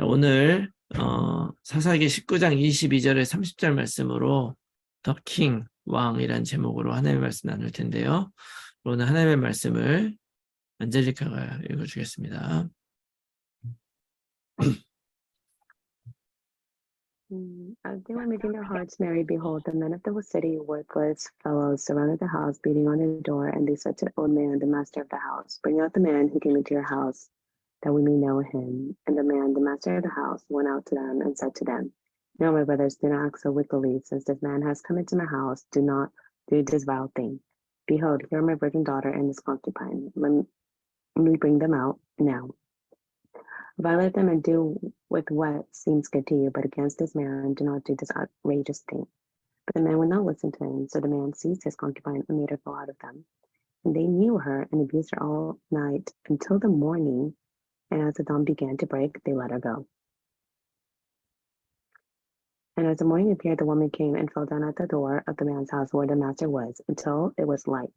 오늘 사사기 19장 22절에 30절 말씀으로 더 킹, 왕이란 제목으로 하나님의 말씀 나눌 텐데요. 오늘 하나님의 말씀을 안젤리카가 읽어주겠습니다. As they were making their hearts merry, behold, the men of the city, worthless fellows, surrounded the house, beating on the door, and they said to the old man, the master of the house, bring out the man who came into your house, that we may know him. And the man, the master of the house, went out to them and said to them, No, my brothers, do not act so wickedly, since this man has come into my house. Do not do this vile thing. Behold, here are my virgin daughter and his concubine. Let me bring them out now. Violate them and do with what seems good to you, but against this man do not do this outrageous thing. But the man would not listen to him, so the man seized his concubine and made her go out of them. And they knew her and abused her all night until the morning, and as the dawn began to break, they let her go. And as the morning appeared, the woman came and fell down at the door of the man's house where the master was, until it was light.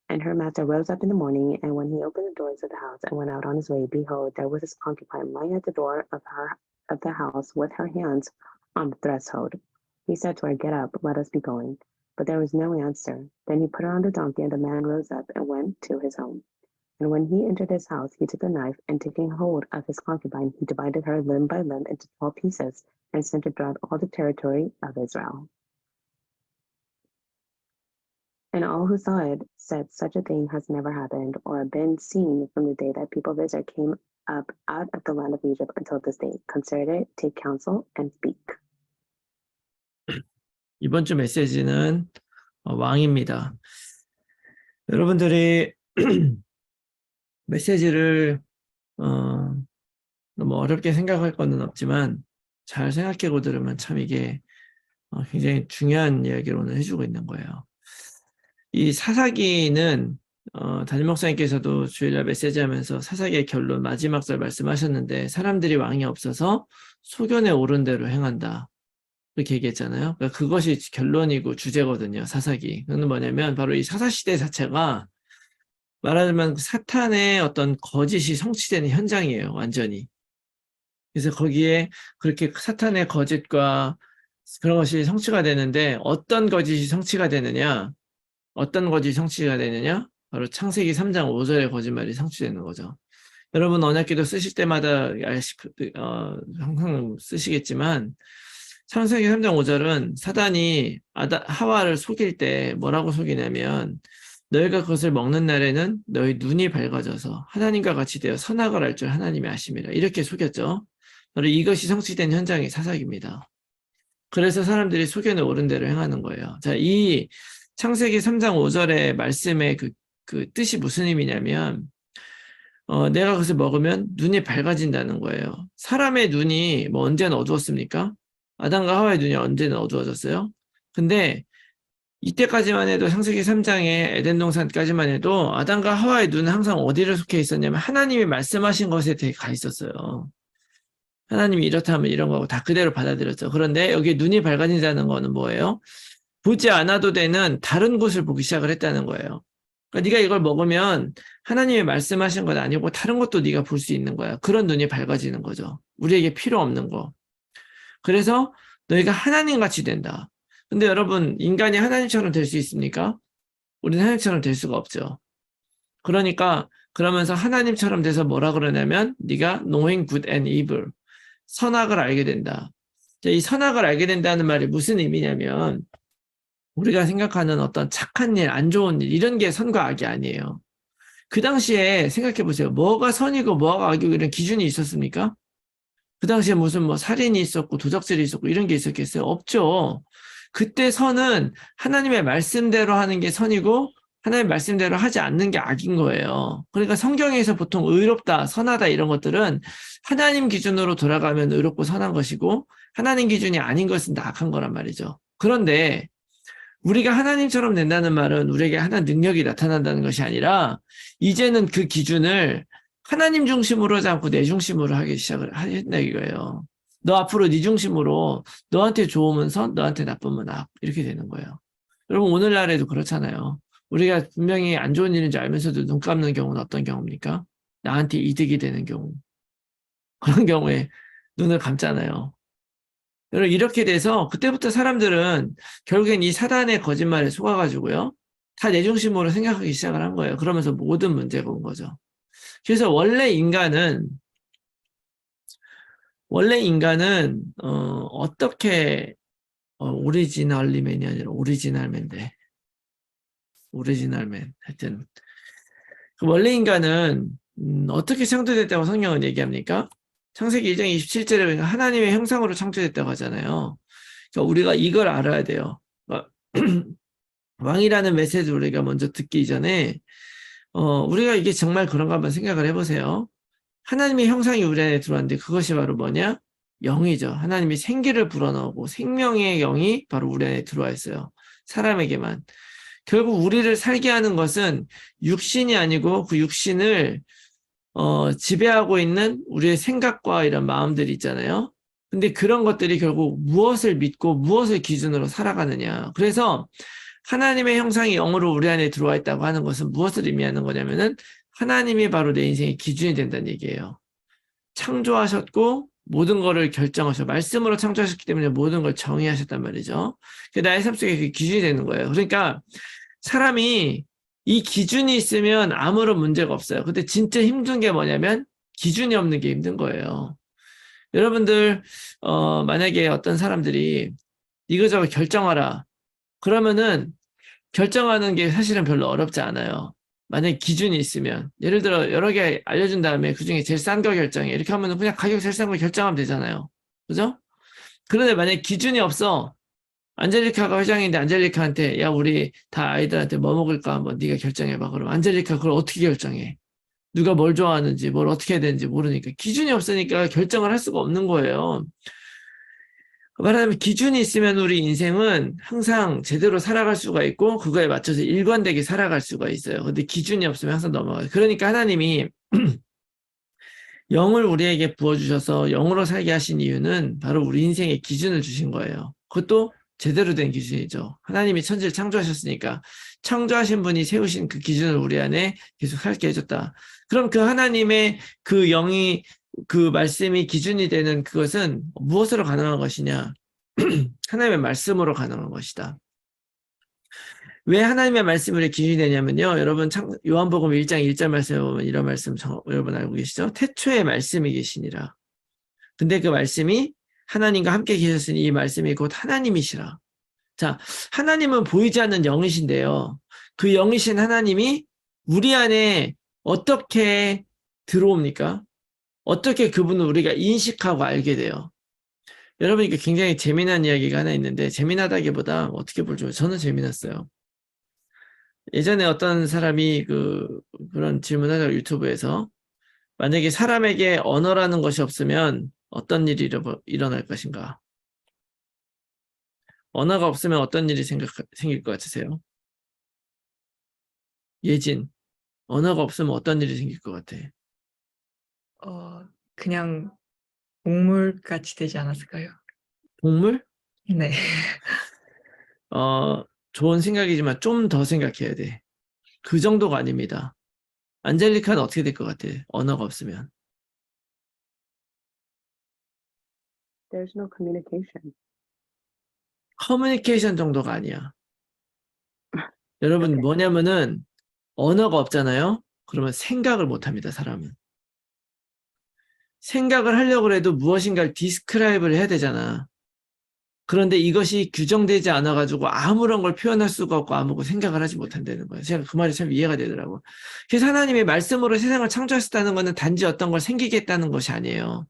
And her master rose up in the morning, and when he opened the doors of the house and went out on his way, behold, there was his concubine lying at the door of the house with her hands on the threshold. He said to her, Get up, let us be going. But there was no answer. Then he put her on the donkey, and the man rose up and went to his home. And when he entered his house, he took a knife, and taking hold of his concubine, he divided her limb by limb into 12 pieces, and sent her throughout all the territory of Israel. And all who saw it said, Such a thing has never happened or been seen from the day that people of Israel came up out of the land of Egypt until this day. Consider it, take counsel, and speak. 이번 주 메시지는 왕입니다. 여러분들이 메시지를 너무 어렵게 생각할 건 없지만 잘 생각하고 들으면 참 이게 굉장히 중요한 이야기를 오늘 해주고 있는 거예요. 이 사사기는 담임 목사님께서도 주일날 메시지하면서 사사기의 결론 마지막 절 말씀하셨는데 사람들이 왕이 없어서 소견에 오른 대로 행한다. 그렇게 얘기했잖아요. 그러니까 그것이 결론이고 주제거든요. 사사기. 그건 뭐냐면 바로 이 사사시대 자체가 말하자면 사탄의 어떤 거짓이 성취되는 현장이에요. 완전히. 그래서 거기에 그렇게 사탄의 거짓과 그런 것이 성취가 되는데 어떤 거짓이 성취가 되느냐? 어떤 거짓이 성취가 되느냐? 바로 창세기 3장 5절의 거짓말이 성취되는 거죠. 여러분 언약기도 쓰실 때마다 항상 쓰시겠지만 창세기 3장 5절은 사단이 하와를 속일 때 뭐라고 속이냐면 너희가 그것을 먹는 날에는 너희 눈이 밝아져서 하나님과 같이 되어 선악을 알 줄 하나님이 아심이라 이렇게 속였죠. 바로 이것이 성취된 현장이 사사기입니다. 그래서 사람들이 소견에 오른 대로 행하는 거예요. 자, 이 창세기 3장 5절의 말씀의 그 뜻이 무슨 의미냐면 내가 그것을 먹으면 눈이 밝아진다는 거예요. 사람의 눈이 뭐 언제는 어두웠습니까? 아담과 하와의 눈이 언제는 어두워졌어요? 근데 이때까지만 해도 창세기 3장의 에덴 동산까지만 해도 아담과 하와의 눈은 항상 어디를 속해 있었냐면 하나님이 말씀하신 것에 되게 가 있었어요. 하나님이 이렇다 하면 이런 거고 다 그대로 받아들였죠. 그런데 여기 눈이 밝아진다는 거는 뭐예요? 보지 않아도 되는 다른 곳을 보기 시작을 했다는 거예요. 그러니까 네가 이걸 먹으면 하나님이 말씀하신 건 아니고 다른 것도 네가 볼 수 있는 거야. 그런 눈이 밝아지는 거죠. 우리에게 필요 없는 거. 그래서 너희가 하나님같이 된다. 근데 여러분 인간이 하나님처럼 될 수 있습니까? 우리는 하나님처럼 될 수가 없죠. 그러니까 그러면서 하나님처럼 돼서 뭐라 그러냐면 네가 knowing good and evil, 선악을 알게 된다. 이 선악을 알게 된다는 말이 무슨 의미냐면 우리가 생각하는 어떤 착한 일, 안 좋은 일 이런 게 선과 악이 아니에요. 그 당시에 생각해 보세요. 뭐가 선이고 뭐가 악이고 이런 기준이 있었습니까? 그 당시에 무슨 뭐 살인이 있었고 도적질이 있었고 이런 게 있었겠어요? 없죠. 그때 선은 하나님의 말씀대로 하는 게 선이고 하나님의 말씀대로 하지 않는 게 악인 거예요. 그러니까 성경에서 보통 의롭다, 선하다 이런 것들은 하나님 기준으로 돌아가면 의롭고 선한 것이고 하나님 기준이 아닌 것은 다 악한 거란 말이죠. 그런데 우리가 하나님처럼 된다는 말은 우리에게 하나님 능력이 나타난다는 것이 아니라 이제는 그 기준을 하나님 중심으로 하지 않고 내 중심으로 하기 시작을 했다 이거예요. 너 앞으로 네 중심으로 너한테 좋으면 선, 너한테 나쁘면 악 이렇게 되는 거예요. 여러분 오늘날에도 그렇잖아요. 우리가 분명히 안 좋은 일인 줄 알면서도 눈 감는 경우는 어떤 경우입니까? 나한테 이득이 되는 경우. 그런 경우에 눈을 감잖아요. 여러분, 이렇게 돼서 그때부터 사람들은 결국엔 이 사단의 거짓말에 속아가지고요. 다 내 중심으로 생각하기 시작을 한 거예요. 그러면서 모든 문제가 온 거죠. 그래서 원래 인간은 어떻게 오리지널리맨이 아니라 오리지널맨데 오리지널맨 하여튼 그 원래 인간은 어떻게 창조됐다고 성경은 얘기합니까? 창세기 1장 27절에 보니까 하나님의 형상으로 창조됐다고 하잖아요. 그러니까 우리가 이걸 알아야 돼요. 왕이라는 메시지를 우리가 먼저 듣기 이전에 우리가 이게 정말 그런가 한번 생각을 해보세요. 하나님의 형상이 우리 안에 들어왔는데 그것이 바로 뭐냐? 영이죠. 하나님이 생기를 불어넣고 생명의 영이 바로 우리 안에 들어와 있어요. 사람에게만. 결국 우리를 살게 하는 것은 육신이 아니고 그 육신을 지배하고 있는 우리의 생각과 이런 마음들이 있잖아요. 근데 그런 것들이 결국 무엇을 믿고 무엇을 기준으로 살아가느냐. 그래서 하나님의 형상이 영으로 우리 안에 들어와 있다고 하는 것은 무엇을 의미하는 거냐면은 하나님이 바로 내 인생의 기준이 된다는 얘기예요. 창조하셨고 모든 거를 결정하셔. 말씀으로 창조하셨기 때문에 모든 걸 정의하셨단 말이죠. 나의 삶 속에 그 기준이 되는 거예요. 그러니까 사람이 이 기준이 있으면 아무런 문제가 없어요. 근데 진짜 힘든 게 뭐냐면 기준이 없는 게 힘든 거예요. 여러분들 만약에 어떤 사람들이 이거저거 결정하라. 그러면은 결정하는 게 사실은 별로 어렵지 않아요. 만약에 기준이 있으면 예를 들어 여러 개 알려준 다음에 그중에 제일 싼 거 결정해. 이렇게 하면 그냥 가격 제일 싼 거 결정하면 되잖아요. 그죠? 그런데 만약에 기준이 없어. 안젤리카가 회장인데 안젤리카한테 야 우리 다 아이들한테 뭐 먹을까 한번 네가 결정해봐. 그럼 안젤리카 그걸 어떻게 결정해? 누가 뭘 좋아하는지 뭘 어떻게 해야 되는지 모르니까 기준이 없으니까 결정을 할 수가 없는 거예요. 말하자면 기준이 있으면 우리 인생은 항상 제대로 살아갈 수가 있고 그거에 맞춰서 일관되게 살아갈 수가 있어요. 근데 기준이 없으면 항상 넘어가요. 그러니까 하나님이 영을 우리에게 부어주셔서 영으로 살게 하신 이유는 바로 우리 인생의 기준을 주신 거예요. 그것도 제대로 된 기준이죠. 하나님이 천지를 창조하셨으니까 창조하신 분이 세우신 그 기준을 우리 안에 계속 살게 해줬다. 그럼 그 하나님의 그 영이 그 말씀이 기준이 되는 그것은 무엇으로 가능한 것이냐? 하나님의 말씀으로 가능한 것이다. 왜 하나님의 말씀으로 기준이 되냐면요. 여러분 요한복음 1장 1절 말씀에 보면 이런 말씀 여러분 알고 계시죠? 태초에 말씀이 계시니라. 근데 그 말씀이 하나님과 함께 계셨으니 이 말씀이 곧 하나님이시라. 자, 하나님은 보이지 않는 영이신데요. 그 영이신 하나님이 우리 안에 어떻게 들어옵니까? 어떻게 그분을 우리가 인식하고 알게 돼요? 여러분, 이게 굉장히 재미난 이야기가 하나 있는데, 재미나다기보다 어떻게 보죠? 저는 재미났어요. 예전에 어떤 사람이 그런 질문을 유튜브에서 만약에 사람에게 언어라는 것이 없으면 어떤 일이 일어날 것인가? 언어가 없으면 어떤 일이 생길 것 같으세요? 예진, 언어가 없으면 어떤 일이 생길 것 같아? 그냥 동물같이 되지 않았을까요? 동물? 네. 좋은 생각이지만 좀 더 생각해야 돼. 그 정도가 아닙니다. 안젤리카는 어떻게 될 것 같아? 언어가 없으면. There's no communication. 커뮤니케이션 정도가 아니야. 여러분, 뭐냐면은 언어가 없잖아요? 그러면 생각을 못 합니다, 사람은. 생각을 하려고 해도 무엇인가를 디스크라이브를 해야 되잖아. 그런데 이것이 규정되지 않아가지고 아무런 걸 표현할 수가 없고 아무것도 생각을 하지 못한다는 거예요. 제가 그 말이 참 이해가 되더라고. 그래서 하나님의 말씀으로 세상을 창조하셨다는 것은 단지 어떤 걸 생기게 했다는 것이 아니에요.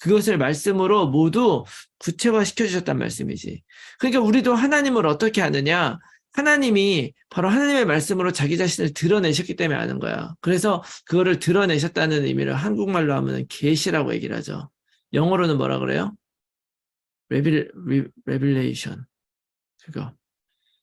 그것을 말씀으로 모두 구체화시켜 주셨단 말씀이지. 그러니까 우리도 하나님을 어떻게 아느냐? 하나님이 바로 하나님의 말씀으로 자기 자신을 드러내셨기 때문에 아는 거야. 그래서 그거를 드러내셨다는 의미를 한국말로 하면 계시라고 얘기를 하죠. 영어로는 뭐라 그래요? 레빌레이션.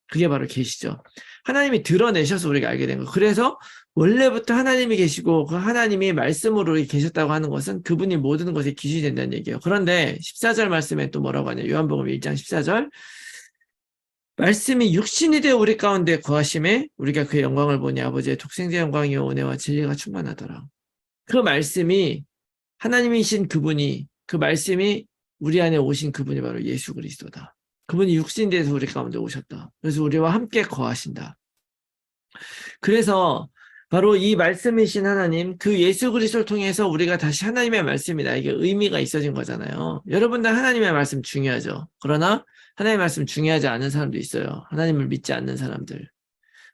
그게 바로 계시죠. 하나님이 드러내셔서 우리가 알게 된 거. 그래서 원래부터 하나님이 계시고 그 하나님이 말씀으로 계셨다고 하는 것은 그분이 모든 것에 기준이 된다는 얘기예요. 그런데 14절 말씀에 또 뭐라고 하냐? 요한복음 1장 14절. 말씀이 육신이 되어 우리 가운데 거하심에 우리가 그의 영광을 보니 아버지의 독생자 영광이요 은혜와 진리가 충만하더라. 그 말씀이 하나님이신 그분이 그 말씀이 우리 안에 오신 그분이 바로 예수 그리스도다. 그분이 육신 돼서 우리 가운데 오셨다. 그래서 우리와 함께 거하신다. 그래서 바로 이 말씀이신 하나님, 그 예수 그리스도를 통해서 우리가 다시 하나님의 말씀이 나에게 의미가 있어진 거잖아요. 여러분들 하나님의 말씀 중요하죠. 그러나 하나님의 말씀 중요하지 않은 사람도 있어요. 하나님을 믿지 않는 사람들.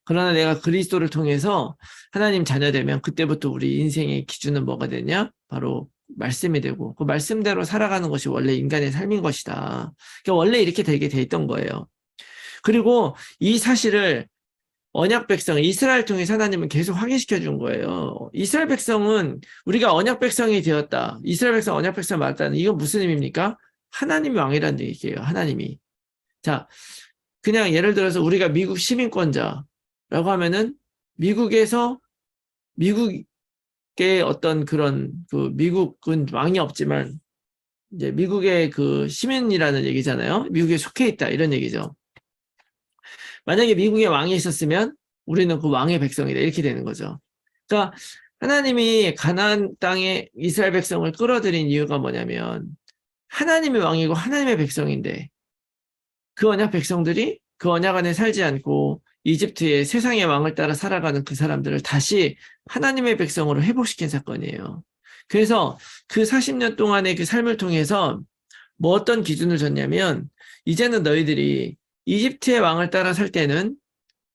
그러나 내가 그리스도를 통해서 하나님 자녀 되면 그때부터 우리 인생의 기준은 뭐가 되냐? 바로 말씀이 되고 그 말씀대로 살아가는 것이 원래 인간의 삶인 것이다. 그러니까 원래 이렇게 되게 돼 있던 거예요. 그리고 이 사실을 언약 백성, 이스라엘 통해서 하나님은 계속 확인시켜 준 거예요. 이스라엘 백성은 우리가 언약 백성이 되었다. 이스라엘 백성 언약 백성 맞다는 이건 무슨 의미입니까? 하나님이 왕이라는 얘기예요. 하나님이. 자, 그냥 예를 들어서 우리가 미국 시민권자라고 하면은 미국에서 미국의 어떤 그런 그 미국은 왕이 없지만 이제 미국의 그 시민이라는 얘기잖아요. 미국에 속해 있다 이런 얘기죠. 만약에 미국에 왕이 있었으면 우리는 그 왕의 백성이다 이렇게 되는 거죠. 그러니까 하나님이 가나안 땅에 이스라엘 백성을 끌어들인 이유가 뭐냐면 하나님의 왕이고 하나님의 백성인데 그 언약 백성들이 그 언약 안에 살지 않고 이집트의 세상의 왕을 따라 살아가는 그 사람들을 다시 하나님의 백성으로 회복시킨 사건이에요. 그래서 그 40년 동안의 그 삶을 통해서 뭐 어떤 기준을 줬냐면 이제는 너희들이 이집트의 왕을 따라 살 때는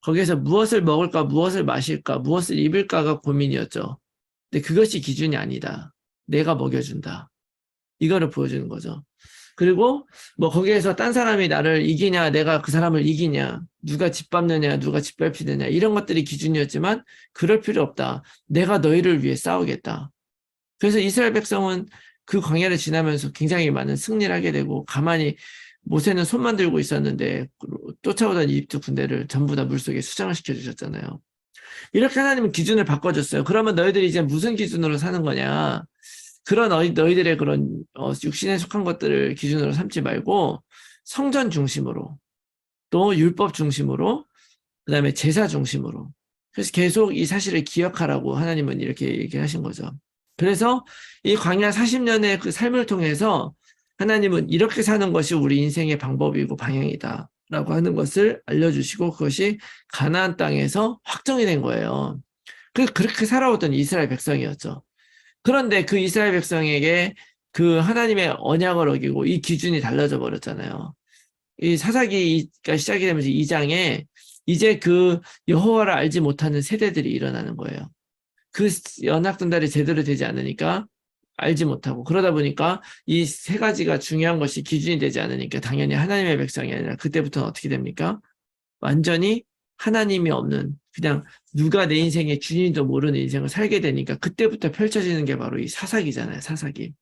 거기에서 무엇을 먹을까, 무엇을 마실까, 무엇을 입을까가 고민이었죠. 근데 그것이 기준이 아니다. 내가 먹여준다. 이거를 보여주는 거죠. 그리고 뭐 거기에서 딴 사람이 나를 이기냐, 내가 그 사람을 이기냐, 누가 짓밟느냐, 누가 짓밟히느냐 이런 것들이 기준이었지만 그럴 필요 없다. 내가 너희를 위해 싸우겠다. 그래서 이스라엘 백성은 그 광야를 지나면서 굉장히 많은 승리를 하게 되고 가만히 모세는 손만 들고 있었는데 쫓아오던 이집트 군대를 전부 다 물속에 수장을 시켜주셨잖아요. 이렇게 하나님은 기준을 바꿔줬어요. 그러면 너희들이 이제 무슨 기준으로 사는 거냐. 그런 너희들의 그런 육신에 속한 것들을 기준으로 삼지 말고 성전 중심으로 또 율법 중심으로 그다음에 제사 중심으로 그래서 계속 이 사실을 기억하라고 하나님은 이렇게 얘기하신 거죠. 그래서 이 광야 40년의 그 삶을 통해서 하나님은 이렇게 사는 것이 우리 인생의 방법이고 방향이다 라고 하는 것을 알려주시고 그것이 가나안 땅에서 확정이 된 거예요. 그렇게 살아오던 이스라엘 백성이었죠. 그런데 그 이스라엘 백성에게 그 하나님의 언약을 어기고 이 기준이 달라져 버렸잖아요. 이 사사기가 시작이 되면서 2장에 이제 그 여호와를 알지 못하는 세대들이 일어나는 거예요. 그 언약 전달이 제대로 되지 않으니까 알지 못하고 그러다 보니까 이 세 가지가 중요한 것이 기준이 되지 않으니까 당연히 하나님의 백성이 아니라 그때부터는 어떻게 됩니까? 완전히 하나님이 없는 그냥 누가 내 인생의 주인도 모르는 인생을 살게 되니까 그때부터 펼쳐지는 게 바로 이 사사기잖아요. 사사기.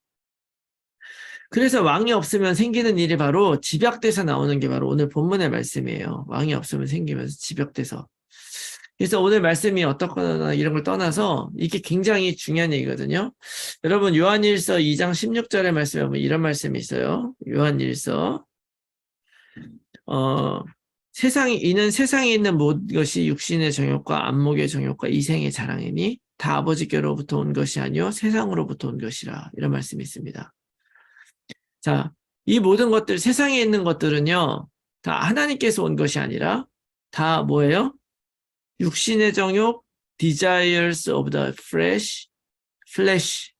그래서 왕이 없으면 생기는 일이 바로 집약돼서 나오는 게 바로 오늘 본문의 말씀이에요. 왕이 없으면 생기면서 집약돼서. 그래서 오늘 말씀이 어떻거나 이런 걸 떠나서 이게 굉장히 중요한 얘기거든요. 여러분 요한일서 2장 16절의 말씀에 보면 이런 말씀이 있어요. 요한일서 이는 세상에 있는 모든 것이 육신의 정욕과 안목의 정욕과 이생의 자랑이니 다 아버지께로부터 온 것이 아니요 세상으로부터 온 것이라 이런 말씀이 있습니다. 자, 이 모든 것들 세상에 있는 것들은요 다 하나님께서 온 것이 아니라 다 뭐예요? 육신의 정욕, desires of the flesh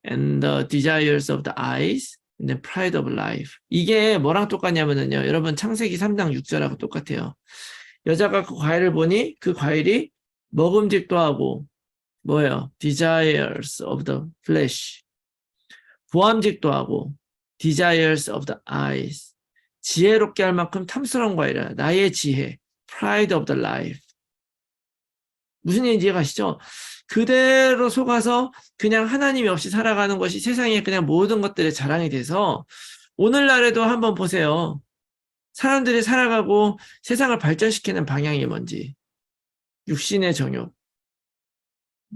and the desires of the eyes, and the pride of life. 이게 뭐랑 똑같냐면요. 여러분 창세기 3장 6절하고 똑같아요. 여자가 그 과일을 보니 그 과일이 먹음직도 하고 뭐예요? desires of the flesh. 보암직도 하고 desires of the eyes. 지혜롭게 할 만큼 탐스러운 과일이라 나의 지혜, pride of the life. 무슨 얘기인지 이해가시죠? 그대로 속아서 그냥 하나님이 없이 살아가는 것이 세상에 그냥 모든 것들의 자랑이 돼서 오늘날에도 한번 보세요. 사람들이 살아가고 세상을 발전시키는 방향이 뭔지. 육신의 정욕,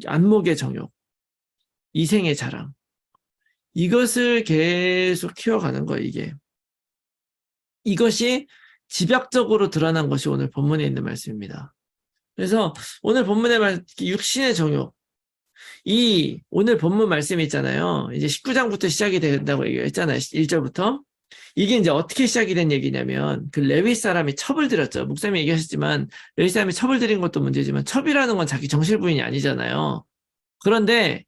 안목의 정욕, 이생의 자랑. 이것을 계속 키워가는 거예요, 이게. 이것이 집약적으로 드러난 것이 오늘 본문에 있는 말씀입니다. 그래서 오늘 본문의 말 육신의 정욕 이 오늘 본문 말씀이 있잖아요. 이제 19장부터 시작이 된다고 얘기했잖아요. 1절부터. 이게 이제 어떻게 시작이 된 얘기냐면 그 레위 사람이 첩을 들였죠. 목사님이 얘기하셨지만 레위 사람이 첩을 들인 것도 문제지만 첩이라는 건 자기 정실 부인이 아니잖아요. 그런데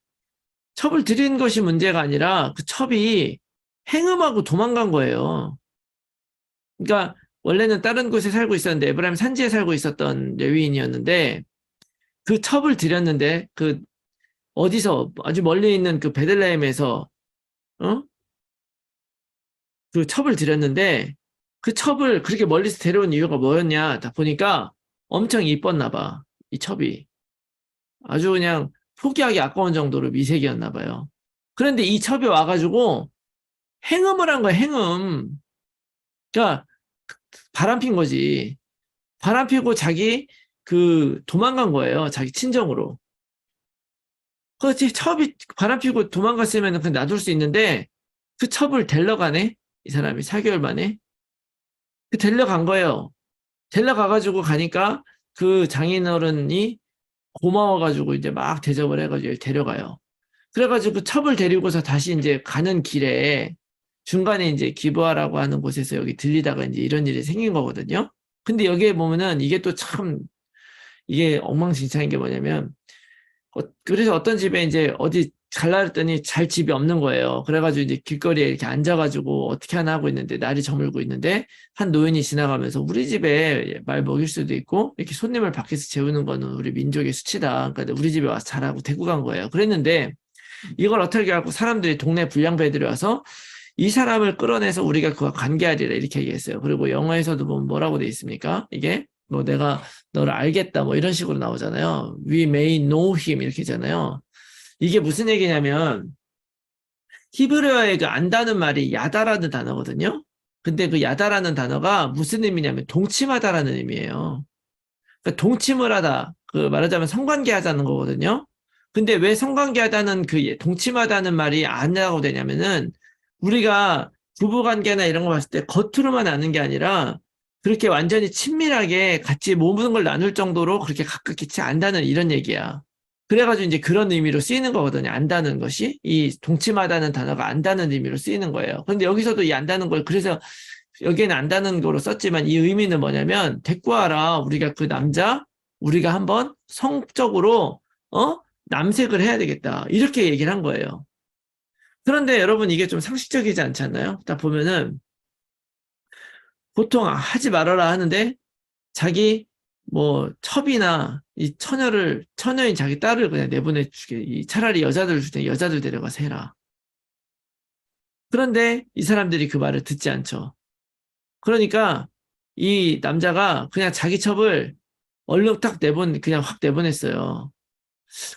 첩을 들인 것이 문제가 아니라 그 첩이 행음하고 도망간 거예요. 그러니까 원래는 다른 곳에 살고 있었는데 에브라임 산지에 살고 있었던 레위인이었는데 그 첩을 들였는데 그 어디서 아주 멀리 있는 그 베들레헴에서 어? 그 첩을 들였는데 그 첩을 그렇게 멀리서 데려온 이유가 뭐였냐? 다 보니까 엄청 이뻤나 봐. 이 첩이. 아주 그냥 포기하기 아까운 정도로 미색이었나 봐요. 그런데 이 첩이 와가지고 행음을 한 거야, 행음. 그러니까 바람 핀 거지. 바람 피고 자기 그 도망간 거예요. 자기 친정으로. 그렇지. 첩이 바람 피고 도망갔으면 그냥 놔둘 수 있는데 그 첩을 데려가네. 이 사람이 4개월 만에. 그 데려간 거예요. 데려가가지고 가니까 그 장인어른이 고마워가지고 이제 막 대접을 해가지고 데려가요. 그래가지고 그 첩을 데리고서 다시 이제 가는 길에 중간에 이제 기부하라고 하는 곳에서 여기 들리다가 이제 이런 일이 생긴 거거든요. 근데 여기에 보면은 이게 또 참 이게 엉망진창인 게 뭐냐면 그래서 어떤 집에 이제 어디 갈라 했더니 잘 집이 없는 거예요. 그래가지고 이제 길거리에 이렇게 앉아가지고 어떻게 하나 하고 있는데 날이 저물고 있는데 한 노인이 지나가면서 우리 집에 말 먹일 수도 있고 이렇게 손님을 밖에서 재우는 거는 우리 민족의 수치다. 그러니까 우리 집에 와서 잘하고 데리고 간 거예요. 그랬는데 이걸 어떻게 하고 사람들이 동네 불량배들이 와서 이 사람을 끌어내서 우리가 그와 관계하리라 이렇게 얘기했어요. 그리고 영어에서도 보면 뭐라고 돼 있습니까? 이게 뭐 내가 너를 알겠다 뭐 이런 식으로 나오잖아요. We may know him 이렇게 하잖아요. 이게 무슨 얘기냐면 히브리어의 그 안다는 말이 야다라는 단어거든요. 근데 그 야다라는 단어가 무슨 의미냐면 동침하다라는 의미예요. 그러니까 동침을 하다, 그 말하자면 성관계하자는 거거든요. 근데 왜 성관계하다는 그 동침하다는 말이 안 나오고 되냐면은 우리가 부부관계나 이런 거 봤을 때 겉으로만 아는 게 아니라 그렇게 완전히 친밀하게 같이 모든 걸 나눌 정도로 그렇게 가깝게 안다는 이런 얘기야. 그래가지고 이제 그런 의미로 쓰이는 거거든요. 안다는 것이 이 동침하다는 단어가 안다는 의미로 쓰이는 거예요. 근데 여기서도 이 안다는 걸 그래서 여기에는 안다는 거로 썼지만 이 의미는 뭐냐면 데리고 와라. 우리가 그 남자 우리가 한번 성적으로 남색을 해야 되겠다. 이렇게 얘기를 한 거예요. 그런데 여러분 이게 좀 상식적이지 않지 않나요? 딱 보면은 보통 하지 말아라 하는데 자기 뭐 첩이나 이 처녀인 자기 딸을 그냥 내보내 주게 차라리 여자들 줄 때 여자들 데려가서 해라. 그런데 이 사람들이 그 말을 듣지 않죠. 그러니까 이 남자가 그냥 자기 첩을 얼른 그냥 확 내보냈어요.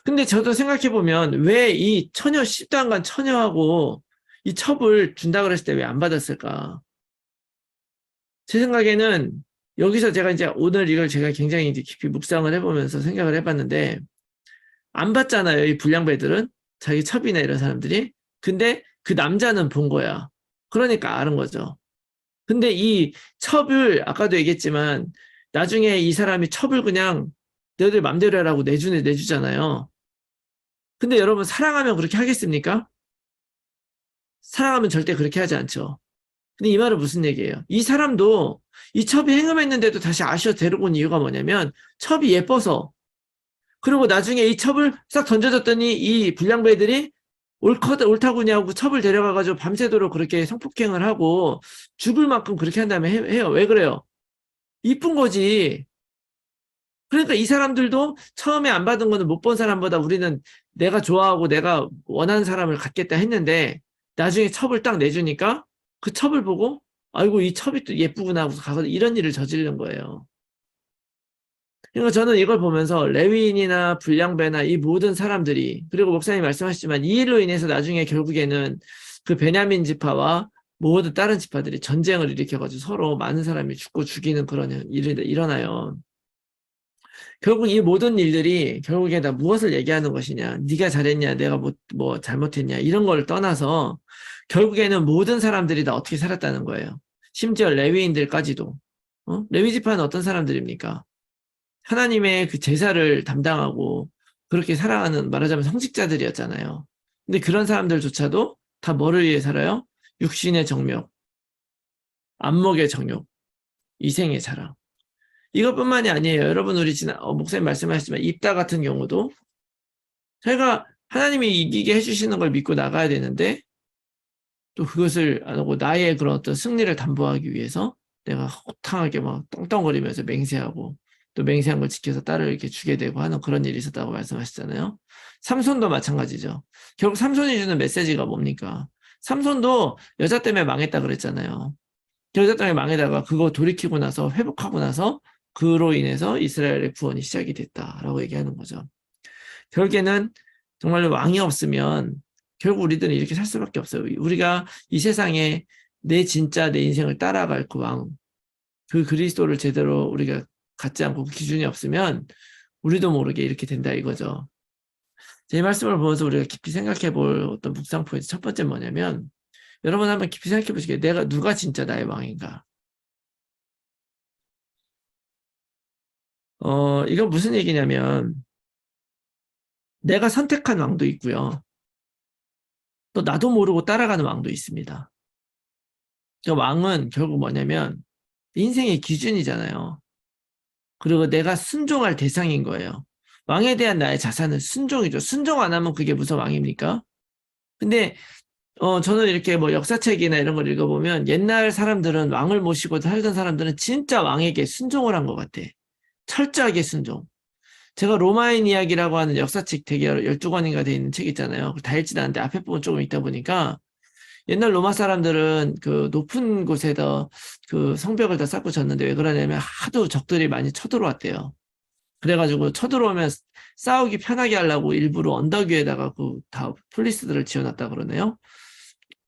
근데 저도 생각해보면 왜 이 처녀 10도 안 간 처녀하고 이 첩을 준다 그랬을 때 왜 안 받았을까? 제 생각에는 여기서 제가 이제 오늘 이걸 제가 굉장히 이제 깊이 묵상을 해보면서 생각을 해봤는데 안 받잖아요. 이 불량배들은 자기 첩이나 이런 사람들이. 근데 그 남자는 본 거야. 그러니까 아는 거죠. 근데 이 첩을 아까도 얘기했지만 나중에 이 사람이 첩을 그냥 너희들 맘대로 하라고 내주잖아요. 근데 여러분 사랑하면 그렇게 하겠습니까? 사랑하면 절대 그렇게 하지 않죠. 근데 이 말은 무슨 얘기예요? 이 사람도 이 첩이 행음했는데도 다시 아쉬워 데리고 온 이유가 뭐냐면 첩이 예뻐서 그리고 나중에 이 첩을 싹 던져줬더니 이 불량배들이 옳다구냐고 첩을 데려가가지고 밤새도록 그렇게 성폭행을 하고 죽을 만큼 그렇게 한 다음에 해요. 왜 그래요? 이쁜 거지. 그러니까 이 사람들도 처음에 안 받은 거는 못 본 사람보다 우리는 내가 좋아하고 내가 원하는 사람을 갖겠다 했는데 나중에 첩을 딱 내주니까 그 첩을 보고 아이고 이 첩이 또 예쁘구나 하고 가서 이런 일을 저지른 거예요. 그러니까 저는 이걸 보면서 레위인이나 불량배나 이 모든 사람들이 그리고 목사님 말씀하셨지만 이 일로 인해서 나중에 결국에는 그 베냐민 지파와 모든 다른 지파들이 전쟁을 일으켜가지고 서로 많은 사람이 죽고 죽이는 그런 일이 일어나요. 결국 이 모든 일들이 결국에 다 무엇을 얘기하는 것이냐, 네가 잘했냐, 내가 뭐 잘못했냐 이런 걸 떠나서 결국에는 모든 사람들이 다 어떻게 살았다는 거예요. 심지어 레위인들까지도. 레위 지파는 어떤 사람들입니까? 하나님의 그 제사를 담당하고 그렇게 살아가는 말하자면 성직자들이었잖아요. 근데 그런 사람들조차도 다 뭐를 위해 살아요? 육신의 정욕, 안목의 정욕, 이생의 자랑. 이것뿐만이 아니에요. 여러분 우리 목사님 말씀하셨지만 입다 같은 경우도 저희가 하나님이 이기게 해주시는 걸 믿고 나가야 되는데 또 그것을 안 하고 나의 그런 어떤 승리를 담보하기 위해서 내가 호탕하게 막 떵떵거리면서 맹세하고 또 맹세한 걸 지켜서 딸을 이렇게 주게 되고 하는 그런 일이 있었다고 말씀하시잖아요. 삼손도 마찬가지죠. 결국 삼손이 주는 메시지가 뭡니까? 삼손도 여자 때문에 망했다 그랬잖아요. 여자 때문에 망해다가 그거 돌이키고 나서 회복하고 나서 그로 인해서 이스라엘의 구원이 시작이 됐다라고 얘기하는 거죠. 결국에는 정말로 왕이 없으면 결국 우리들은 이렇게 살 수밖에 없어요. 우리가 이 세상에 내 인생을 따라갈 그 왕, 그 그리스도를 제대로 우리가 갖지 않고 그 기준이 없으면 우리도 모르게 이렇게 된다 이거죠. 제 말씀을 보면서 우리가 깊이 생각해 볼 어떤 묵상 포인트 첫 번째 뭐냐면 여러분 한번 깊이 생각해 보시게 누가 진짜 나의 왕인가? 이건 무슨 얘기냐면 내가 선택한 왕도 있고요. 또 나도 모르고 따라가는 왕도 있습니다. 그 왕은 결국 뭐냐면 인생의 기준이잖아요. 그리고 내가 순종할 대상인 거예요. 왕에 대한 나의 자산은 순종이죠. 순종 안 하면 그게 무슨 왕입니까? 근데 저는 이렇게 뭐 역사책이나 이런 걸 읽어보면 옛날 사람들은 왕을 모시고 살던 사람들은 진짜 왕에게 순종을 한 것 같아. 철저하게 순종. 제가 로마인 이야기라고 하는 역사책 되게 12권인가 돼 있는 책 있잖아요. 다 읽지도 않는데 앞에 부분 조금 있다 보니까 옛날 로마 사람들은 그 높은 곳에다 그 성벽을 다 쌓고 졌는데 왜 그러냐면 하도 적들이 많이 쳐들어왔대요. 그래가지고 쳐들어오면 싸우기 편하게 하려고 일부러 언덕 위에다가 그 다 폴리스들을 지어놨다 그러네요.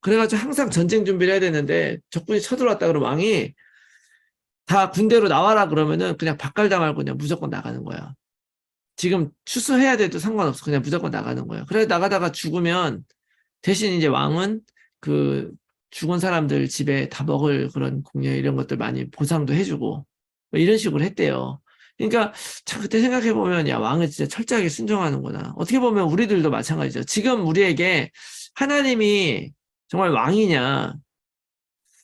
그래가지고 항상 전쟁 준비를 해야 되는데 적군이 쳐들어왔다 그러면 왕이 다 군대로 나와라 그러면은 그냥 밭갈다 말고 그냥 무조건 나가는 거야. 지금 추수해야 돼도 상관없어. 그냥 무조건 나가는 거야. 그래 나가다가 죽으면 대신 이제 왕은 그 죽은 사람들 집에 다 먹을 그런 공연 이런 것들 많이 보상도 해주고 뭐 이런 식으로 했대요. 그러니까 참 그때 생각해 보면 야 왕을 진짜 철저하게 순종하는구나. 어떻게 보면 우리들도 마찬가지죠. 지금 우리에게 하나님이 정말 왕이냐?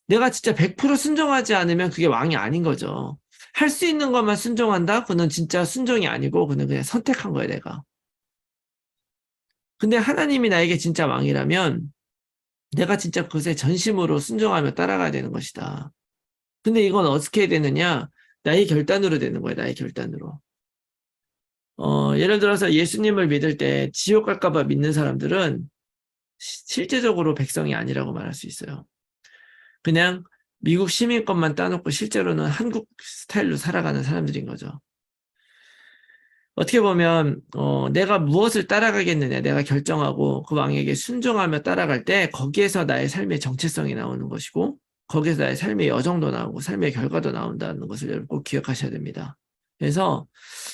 내가 진짜 100% 순종하지 않으면 그게 왕이 아닌 거죠. 할 수 있는 것만 순종한다? 그는 진짜 순종이 아니고 그는 그냥 선택한 거야 내가. 근데 하나님이 나에게 진짜 왕이라면 내가 진짜 그것에 전심으로 순종하며 따라가야 되는 것이다. 근데 이건 어떻게 해야 되느냐? 나의 결단으로 되는 거예요. 나의 결단으로. 예를 들어서 예수님을 믿을 때 지옥 갈까 봐 믿는 사람들은 실제적으로 백성이 아니라고 말할 수 있어요. 그냥 미국 시민권만 따놓고 실제로는 한국 스타일로 살아가는 사람들인 거죠. 어떻게 보면 내가 무엇을 따라가겠느냐 내가 결정하고 그 왕에게 순종하며 따라갈 때 거기에서 나의 삶의 정체성이 나오는 것이고 거기에서 나의 삶의 여정도 나오고 삶의 결과도 나온다는 것을 여러분 꼭 기억하셔야 됩니다. 그래서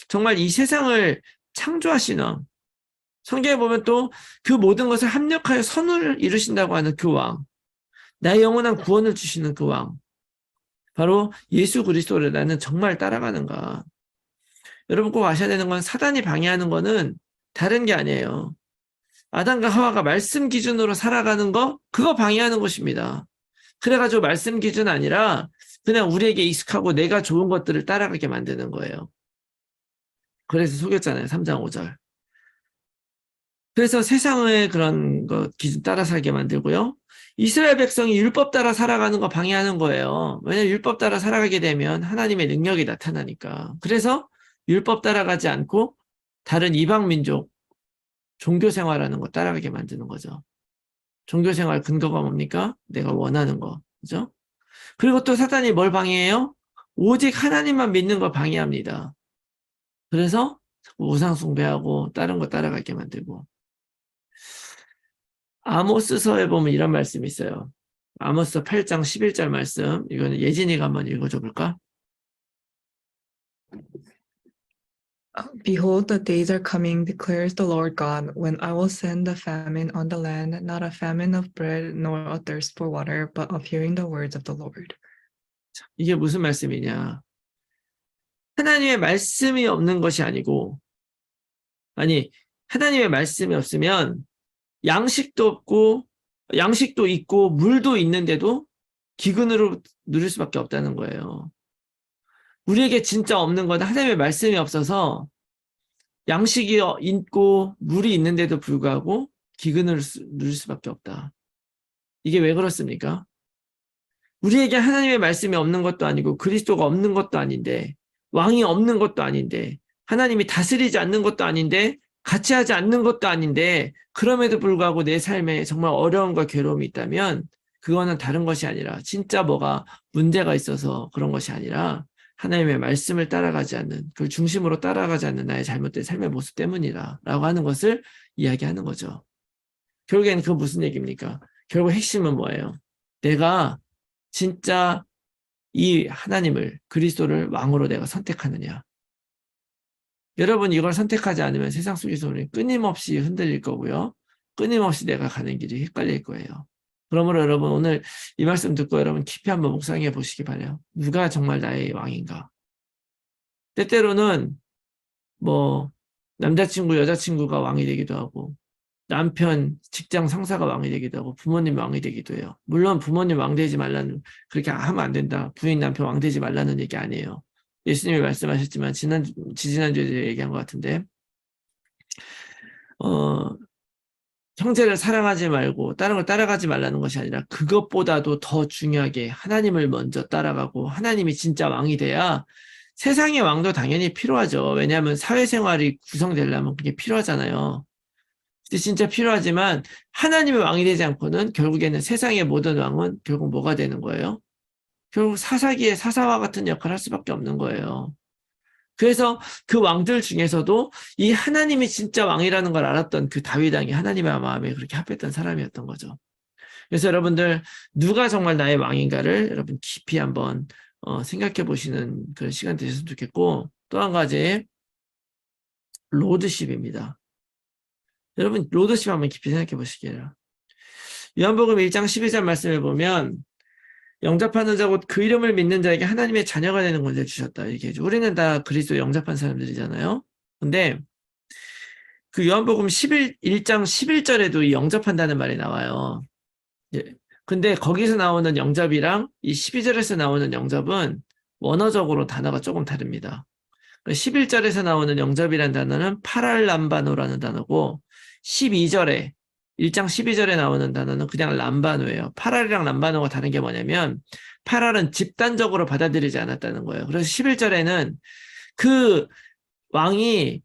정말 이 세상을 창조하시는 성경에 보면 또 그 모든 것을 합력하여 선을 이루신다고 하는 그 왕, 나의 영원한 구원을 주시는 그 왕, 바로 예수 그리스도를 나는 정말 따라가는가. 여러분 꼭 아셔야 되는 건 사단이 방해하는 거는 다른 게 아니에요. 아담과 하와가 말씀 기준으로 살아가는 거 그거 방해하는 것입니다. 그래가지고 말씀 기준 아니라 그냥 우리에게 익숙하고 내가 좋은 것들을 따라가게 만드는 거예요. 그래서 속였잖아요. 3장 5절. 그래서 세상의 그런 거 기준 따라 살게 만들고요. 이스라엘 백성이 율법 따라 살아가는 거 방해하는 거예요. 왜냐하면 율법 따라 살아가게 되면 하나님의 능력이 나타나니까. 그래서 율법 따라가지 않고 다른 이방 민족 종교 생활하는 거 따라가게 만드는 거죠. 종교 생활 근거가 뭡니까? 내가 원하는 거. 그죠? 그리고 또 사단이 뭘 방해해요? 오직 하나님만 믿는 걸 방해합니다. 그래서 우상 숭배하고 다른 거 따라가게 만들고. 아모스서에 보면 이런 말씀이 있어요. 아모스 8장 11절 말씀. 이거는 예진이가 한번 읽어줘 볼까? Behold, the days are coming, declares the Lord God, when I will send a famine on the land, not a famine of bread, nor a thirst for water, but of hearing the words of the Lord. 이게 무슨 말씀이냐? 하나님의 말씀이 없는 것이 아니고 아니, 하나님의 말씀이 없으면 양식도 없고, 양식도 있고, 물도 있는데도 기근으로 누릴 수밖에 없다는 거예요. 우리에게 진짜 없는 건 하나님의 말씀이 없어서 양식이 있고, 물이 있는데도 불구하고 기근을 누릴 수밖에 없다. 이게 왜 그렇습니까? 우리에게 하나님의 말씀이 없는 것도 아니고, 그리스도가 없는 것도 아닌데, 왕이 없는 것도 아닌데, 하나님이 다스리지 않는 것도 아닌데, 같이 하지 않는 것도 아닌데, 그럼에도 불구하고 내 삶에 정말 어려움과 괴로움이 있다면 그거는 다른 것이 아니라 진짜 뭐가 문제가 있어서 그런 것이 아니라 하나님의 말씀을 따라가지 않는, 그걸 중심으로 따라가지 않는 나의 잘못된 삶의 모습 때문이라고 하는 것을 이야기하는 거죠. 결국에는 그건 무슨 얘기입니까? 결국 핵심은 뭐예요? 내가 진짜 이 하나님을, 그리스도를 왕으로 내가 선택하느냐. 여러분, 이걸 선택하지 않으면 세상 속에서 우리 끊임없이 흔들릴 거고요. 끊임없이 내가 가는 길이 헷갈릴 거예요. 그러므로 여러분, 오늘 이 말씀 듣고 여러분 깊이 한번 묵상해 보시기 바라요. 누가 정말 나의 왕인가? 때때로는 뭐 남자친구, 여자친구가 왕이 되기도 하고, 남편, 직장 상사가 왕이 되기도 하고, 부모님 왕이 되기도 해요. 물론 부모님 왕 되지 말라는, 그렇게 하면 안 된다. 부인, 남편 왕 되지 말라는 얘기 아니에요. 예수님이 말씀하셨지만 지난주에 얘기한 것 같은데 형제를 사랑하지 말고 다른 걸 따라가지 말라는 것이 아니라 그것보다도 더 중요하게 하나님을 먼저 따라가고 하나님이 진짜 왕이 돼야 세상의 왕도 당연히 필요하죠. 왜냐하면 사회생활이 구성되려면 그게 필요하잖아요. 근데 진짜 필요하지만 하나님의 왕이 되지 않고는 결국에는 세상의 모든 왕은 결국 뭐가 되는 거예요? 결국 사사기의 사사와 같은 역할을 할 수밖에 없는 거예요. 그래서 그 왕들 중에서도 이 하나님이 진짜 왕이라는 걸 알았던 그 다윗 왕이 하나님의 마음에 그렇게 합했던 사람이었던 거죠. 그래서 여러분들 누가 정말 나의 왕인가를 여러분 깊이 한번 생각해 보시는 그런 시간 되셨으면 좋겠고, 또 한 가지 로드십입니다. 여러분 로드십 한번 깊이 생각해 보시기를. 요한복음 1장 12절 말씀을 보면 영접하는 자 곧 그 이름을 믿는 자에게 하나님의 자녀가 되는 권세를 주셨다. 이렇게 해줘. 우리는 다 그리스도 영접한 사람들이잖아요. 근데 그 요한복음 1장 11절에도 이 영접한다는 말이 나와요. 근데 거기서 나오는 영접이랑 이 12절에서 나오는 영접은 원어적으로 단어가 조금 다릅니다. 11절에서 나오는 영접이라는 단어는 파랄람바노라는 단어고 12절에 1장 12절에 나오는 단어는 그냥 람바노예요. 파랄이랑 람바노가 다른 게 뭐냐면 파랄은 집단적으로 받아들이지 않았다는 거예요. 그래서 11절에는 그 왕이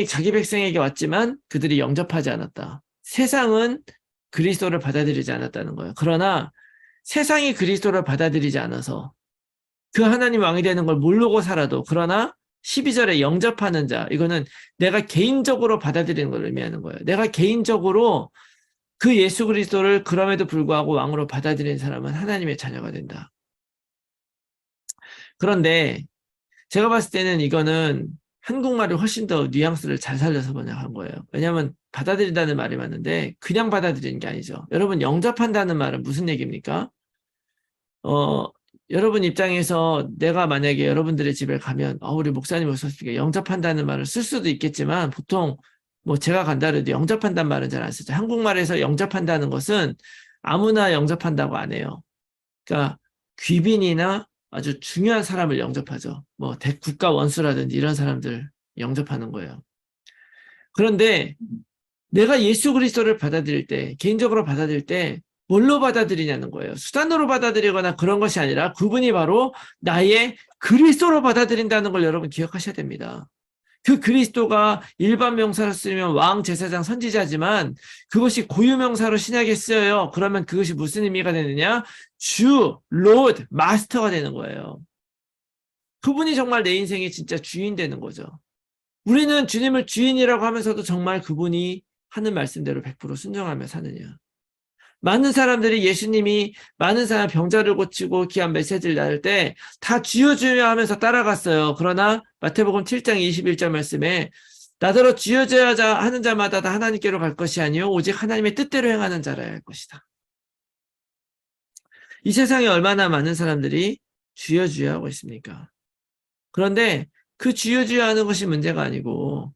자기 백성에게 왔지만 그들이 영접하지 않았다. 세상은 그리스도를 받아들이지 않았다는 거예요. 그러나 세상이 그리스도를 받아들이지 않아서 그 하나님 왕이 되는 걸 모르고 살아도 그러나 12절에 영접하는 자, 이거는 내가 개인적으로 받아들이는 걸 의미하는 거예요. 내가 개인적으로 그 예수 그리스도를 그럼에도 불구하고 왕으로 받아들이는 사람은 하나님의 자녀가 된다. 그런데 제가 봤을 때는 이거는 한국말이 훨씬 더 뉘앙스를 잘 살려서 번역한 거예요. 왜냐하면 받아들인다는 말이 맞는데 그냥 받아들이는 게 아니죠. 여러분 영접한다는 말은 무슨 얘기입니까? 여러분 입장에서 내가 만약에 여러분들의 집에 가면 우리 목사님 오셨으니까 영접한다는 말을 쓸 수도 있겠지만 보통 뭐 제가 간다 그래도 영접한다는 말은 잘 안 쓰죠. 한국말에서 영접한다는 것은 아무나 영접한다고 안 해요. 그러니까 귀빈이나 아주 중요한 사람을 영접하죠. 뭐 국가 원수라든지 이런 사람들 영접하는 거예요. 그런데 내가 예수 그리스도를 받아들일 때, 개인적으로 받아들일 때 뭘로 받아들이냐는 거예요. 수단으로 받아들이거나 그런 것이 아니라 그분이 바로 나의 그리스도로 받아들인다는 걸 여러분 기억하셔야 됩니다. 그 그리스도가 일반 명사로 쓰면 왕, 제사장, 선지자지만 그것이 고유명사로 신약에 쓰여요. 그러면 그것이 무슨 의미가 되느냐? 주, 로드, 마스터가 되는 거예요. 그분이 정말 내 인생의 진짜 주인 되는 거죠. 우리는 주님을 주인이라고 하면서도 정말 그분이 하는 말씀대로 100% 순종하며 사느냐. 많은 사람들이 예수님이 많은 사람 병자를 고치고 귀한 메시지를 나눌 때 다 주여 주여 하면서 따라갔어요. 그러나 마태복음 7장 21절 말씀에 나더러 주여 주여 하는 자마다 다 하나님께로 갈 것이 아니요 오직 하나님의 뜻대로 행하는 자라야 할 것이다. 이 세상에 얼마나 많은 사람들이 주여 주여 하고 있습니까? 그런데 그 주여 주여 하는 것이 문제가 아니고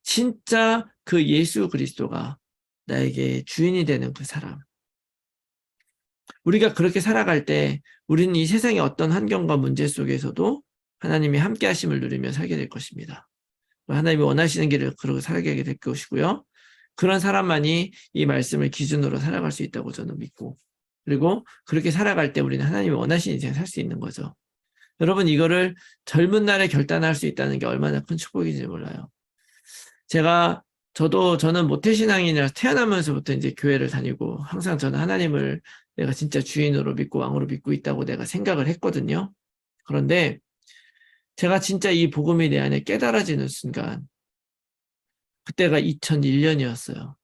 진짜 그 예수 그리스도가 나에게 주인이 되는 그 사람. 우리가 그렇게 살아갈 때 우리는 이 세상의 어떤 환경과 문제 속에서도 하나님이 함께 하심을 누리며 살게 될 것입니다. 하나님이 원하시는 길을 그러고 살게 될 것이고요. 그런 사람만이 이 말씀을 기준으로 살아갈 수 있다고 저는 믿고, 그리고 그렇게 살아갈 때 우리는 하나님이 원하시는 인생 살 수 있는 거죠. 여러분, 이거를 젊은 날에 결단할 수 있다는 게 얼마나 큰 축복인지 몰라요. 저는 모태신앙인이라서 태어나면서부터 이제 교회를 다니고, 항상 저는 하나님을 내가 진짜 주인으로 믿고 왕으로 믿고 있다고 내가 생각을 했거든요. 그런데 제가 진짜 이 복음이 내 안에 깨달아지는 순간, 그때가 2001년이었어요.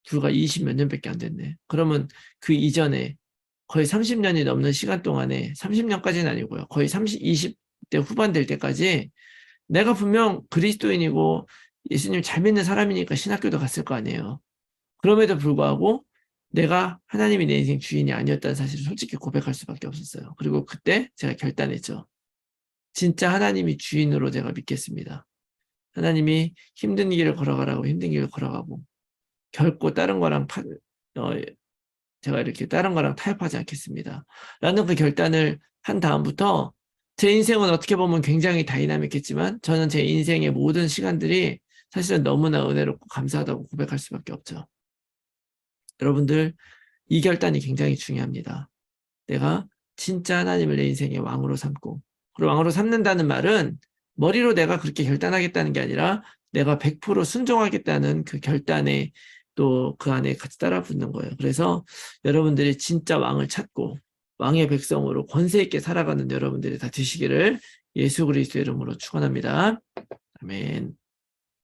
불과 20 몇 년밖에 안 됐네. 그러면 그 이전에 거의 30년이 넘는 시간 동안에, 30년까지는 아니고요. 거의 20대 후반 될 때까지 내가 분명 그리스도인이고 예수님 잘 믿는 사람이니까 신학교도 갔을 거 아니에요. 그럼에도 불구하고 내가 하나님이 내 인생 주인이 아니었다는 사실을 솔직히 고백할 수밖에 없었어요. 그리고 그때 제가 결단했죠. 진짜 하나님이 주인으로 제가 믿겠습니다. 하나님이 힘든 길을 걸어가라고 힘든 길을 걸어가고, 결코 다른 거랑 제가 이렇게 다른 거랑 타협하지 않겠습니다. 라는 그 결단을 한 다음부터 제 인생은 어떻게 보면 굉장히 다이나믹했지만 저는 제 인생의 모든 시간들이 사실은 너무나 은혜롭고 감사하다고 고백할 수밖에 없죠. 여러분들, 이 결단이 굉장히 중요합니다. 내가 진짜 하나님을 내 인생의 왕으로 삼고, 그리고 왕으로 삼는다는 말은 머리로 내가 그렇게 결단하겠다는 게 아니라 내가 100% 순종하겠다는 그 결단에 또 그 안에 같이 따라 붙는 거예요. 그래서 여러분들이 진짜 왕을 찾고 왕의 백성으로 권세 있게 살아가는 여러분들이 다 되시기를 예수 그리스도의 이름으로 축원합니다. 아멘.